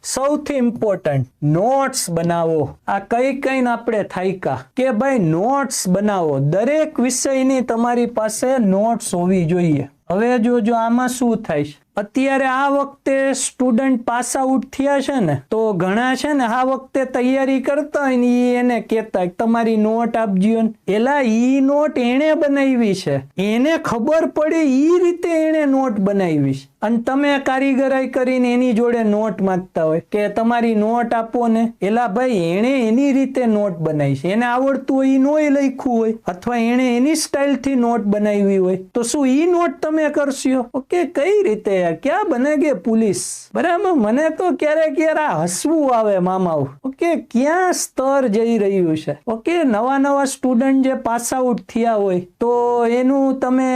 સૌથી important notes બનાવો. આ કઈ આપણે થાયકા કે ભાઈ નોટ્સ બનાવો. દરેક વિષયની તમારી પાસે નોટ્સ હોવી જોઈએ. હવે જો આમાં શું થાય છે, અત્યારે આ વખતે સ્ટુડન્ટ પાસ આઉટ થયા છે ને, તો ઘણા છે ને આ વખતે તૈયારી કરતા હોય ને એને કહેતા તમારી નોટ આપજો ને. એલા ઈ નોટ એને બનાવી છે, એને ખબર પડે ઈ રીતે એને નોટ બનાવી છે, અને તમે કારીગરાઈ કરીને એની જોડે નોટ માંગતા હોય કે તમારી નોટ આપો ને. એલા ભાઈ એને એની રીતે નોટ બનાવી છે, એને આવડતું હોય ઈ નોય લખ્યું હોય, અથવા એને એની સ્ટાઇલ થી નોટ બનાવી હોય, તો શું ઈ નોટ તમે કરશો? ઓકે, કઈ રીતે ક્યાં બને કે પોલીસ? બરાબર, મને તો ક્યારેક હસવું આવે મામાઓ. ઓકે, ક્યાં સ્તર જઈ રહ્યું છે. ઓકે, નવા સ્ટુડન્ટ જે પાસ આઉટ થયા હોય તો એનું તમે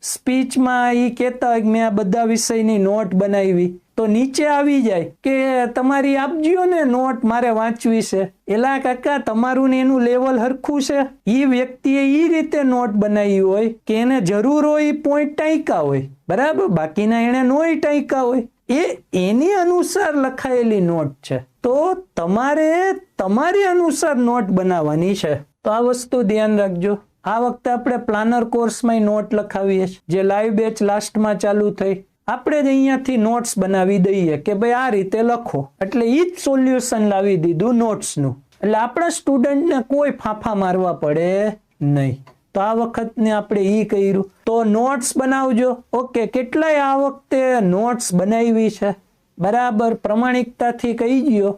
સ્પીચમાં ઈ કહેતા હોય કે મેં આ બધા વિષયની નોટ બનાવી, તો નીચે આવી જાય કે તમારી આપજો ને નોટ, મારે વાંચવી છે. એલા કાકા, તમારું ને એનું લેવલ હરખું છે? ઈ વ્યક્તિએ ઈ રીતે નોટ બનાવી હોય કે એને જરૂર હોય પોઈન્ટ ટાંકા હોય, બરાબર, બાકીના એને નોય ટાંકા હોય. એ એની અનુસાર લખાયેલી નોટ છે, તો તમારે તમારી અનુસાર નોટ બનાવવાની છે. તો આ વસ્તુ ધ્યાન રાખજો. આ વખતે આપણે પ્લાનર કોર્સમાં નોટ લખાવીએ છીએ, જે લાઈવ બેચ લાસ્ટમાં ચાલુ થઈ. આપણે જ અહીંયાથી નોટ્સ બનાવી દઈએ કે ભાઈ આ રીતે લખો, એટલે ઈ જ સોલ્યુશન લાવી દીધું નોટ્સનું. એટલે આપણા સ્ટુડન્ટને કોઈ ફાંફા મારવા પડે નહીં. તો આ વખતને આપણે ઈ કર્યું. તો નોટ્સ બનાવજો. ઓકે, કેટલાય આ વખતે નોટ્સ બનાવી છે, બરાબર, પ્રમાણિકતાથી કહી ગયો